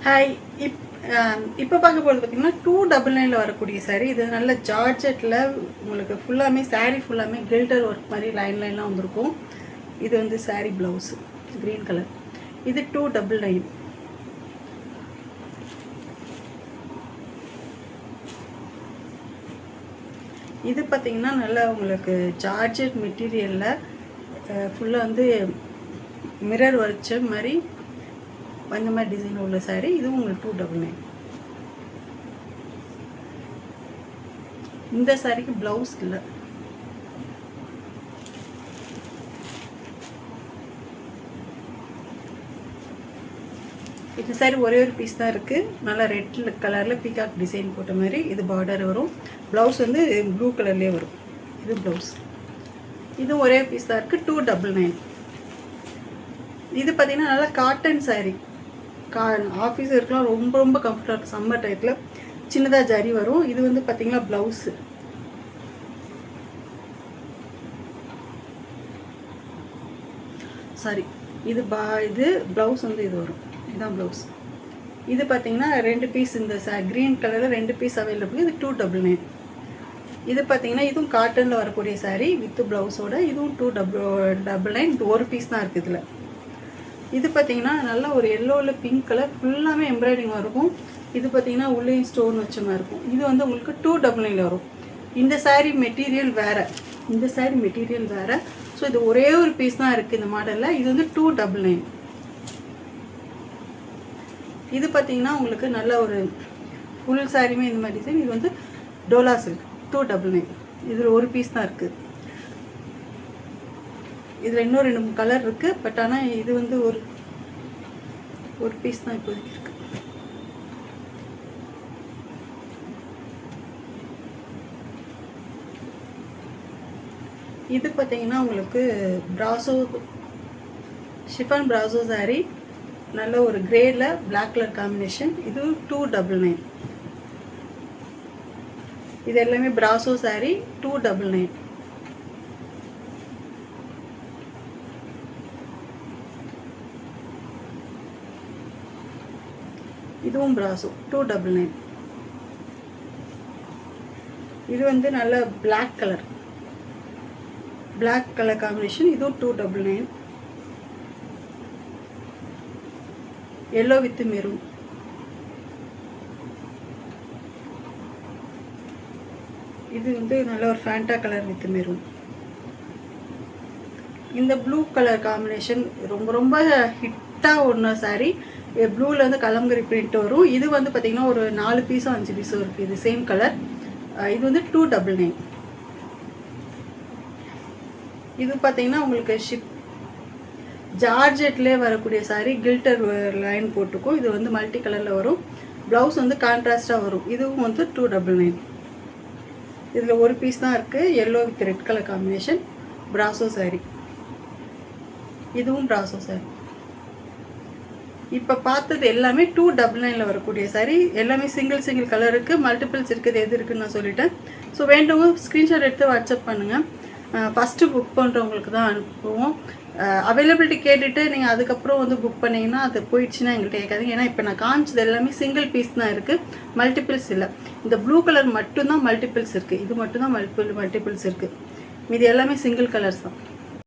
Hi. இப்போ பார்க்க போகிறது பார்த்தீங்கன்னா 299 வரக்கூடிய சாரீ. இது நல்ல ஜார்ஜெட்டில் உங்களுக்கு ஃபுல்லாமே சாரீ ஃபுல்லாமே கில்டர் ஒர்க் மாதிரி லைன்லாம் வந்திருக்கும். இது வந்து சாரீ ப்ளவுஸு க்ரீன் கலர். இது 299. இது பார்த்தீங்கன்னா நல்லா உங்களுக்கு ஜார்ஜெட் மெட்டீரியலில் ஃபுல்லாக வந்து மிரர் வச்ச மாதிரி அந்த மாதிரி டிசைன் உள்ள சாரீ. இதுவும் உங்களுக்கு 299. இந்த சாரிக்கு ப்ளவுஸ் இல்லை. இந்த சாரி ஒரே ஒரு பீஸ் தான் இருக்குது. நல்லா ரெட் கலரில் பீகாக் டிசைன் போட்ட மாதிரி இது பார்டர் வரும். ப்ளவுஸ் வந்து ப்ளூ கலர்லேயே வரும். இது ப்ளவுஸ். இதுவும் ஒரே பீஸ் தான் இருக்குது. 299. இது பார்த்திங்கன்னா நல்லா காட்டன் சாரீ. ஆஃபீஸ் இருக்கலாம் ரொம்ப ரொம்ப கம்ஃபர்டாக இருக்கும். சம்மர் டைத்தில் சின்னதாக ஜரி வரும். இது வந்து பார்த்திங்கன்னா ப்ளவுஸு. சாரி, இது ப்ளவுஸ் வந்து இது வரும். இதுதான் ப்ளவுஸ். இது பார்த்திங்கன்னா 2 பீஸ் இந்த க்ரீன் கலரில் 2 பீஸ் அவைலபிள். இது 299. இது பார்த்திங்கன்னா இதுவும் காட்டனில் வரக்கூடிய சாரீ வித் ப்ளவுஸோட. இதுவும் 299. ஒரு பீஸ் தான் இருக்குது இதில். இது பார்த்திங்கன்னா நல்லா ஒரு எல்லோவில் பிங்க் கலர் ஃபுல்லாமே எம்ப்ராய்டிங் இருக்கும். இது பார்த்திங்கன்னா உள்ளே ஸ்டோன் வச்ச மாதிரி இருக்கும். இது வந்து உங்களுக்கு 299 வரும். இந்த சாரீ மெட்டீரியல் வேறு. இந்த சாரீ மெட்டீரியல் வேறு. ஸோ இது ஒரே ஒரு பீஸ் தான் இருக்குது இந்த மாடலில். இது வந்து 299. இது பார்த்திங்கன்னா உங்களுக்கு நல்ல ஒரு ஃபுல் சாரியுமே இந்த மாதிரி டிசைன். இது வந்து டோலா சில்க் 299. இதில் ஒரு பீஸ் தான் இருக்குது. இதில் இன்னும் 2 கலர் இருக்குது. பட் ஆனால் இது வந்து ஒரு பீஸ் தான் இப்போதைக்கு இருக்குது. இது பார்த்தீங்கன்னா உங்களுக்கு ப்ராசோ ஷிஃபான் ப்ராசோ சாரீ. நல்ல ஒரு கிரேல பிளாக் கலர் காம்பினேஷன். இது 299. இது எல்லாமே ப்ராசோ சாரீ 299. இதுவும் ப்ராசோ 299. இது வந்து நல்ல பிளாக் கலர் காம்பினேஷன். இதுவும் 299. Yellow with maroon. இது வந்து நல்ல ஒரு ஃபேண்டா கலர் வித் மெரூன். இந்த ப்ளூ கலர் காம்பினேஷன் ரொம்ப ரொம்ப ஹிட்டாக ஒன்று சாரீ. ப்ளூவில் வந்து கலம்கரி பிரிண்ட் வரும். இது வந்து பார்த்திங்கன்னா ஒரு 4 பீஸோ 5 பீஸோ இருக்குது. இது சேம் கலர். இது வந்து 299. இது பார்த்திங்கன்னா உங்களுக்கு ஜார்ஜெட்லேயே வரக்கூடிய சாரீ. Gilder line போட்டுக்கும். இது வந்து மல்டி கலரில் வரும். ப்ளவுஸ் வந்து கான்ட்ராஸ்டாக வரும். இதுவும் வந்து 299. இதில் ஒரு பீஸ் தான் இருக்குது. Yellow with red colour combination. ப்ராசோ சாரீ. இதுவும் ப்ராசோ சாரீ. இப்போ பார்த்தது எல்லாமே 299 வரக்கூடிய சாரீ. எல்லாமே சிங்கிள் கலர் இருக்குது. மல்டிபிள்ஸ் இருக்குது. எது இருக்குதுன்னு நான் சொல்லிட்டேன். ஸோ வேண்டவங்க ஸ்க்ரீன்ஷாட் எடுத்து வாட்ஸ்அப் பண்ணுங்கள். ஃபஸ்ட்டு புக் பண்ணுறவங்களுக்கு தான் அனுப்புவோம். அவைலபிலிட்டி கேட்டுட்டு நீங்கள் அதுக்கப்புறம் வந்து புக் பண்ணிங்கன்னா அது போயிடுச்சுன்னா எங்கள்கிட்ட கேட்காதீங்க. ஏன்னா இப்போ நான் காமிச்சது எல்லாமே சிங்கிள் பீஸ் தான் இருக்குது. மல்டிபிள்ஸ் இல்லை. இந்த ப்ளூ கலர் மட்டும்தான் மல்டிபிள்ஸ் இருக்குது. இது மட்டும்தான் மல்டிபிள்ஸ் இருக்குது. மீதி எல்லாமே சிங்கிள் கலர்ஸ் தான்.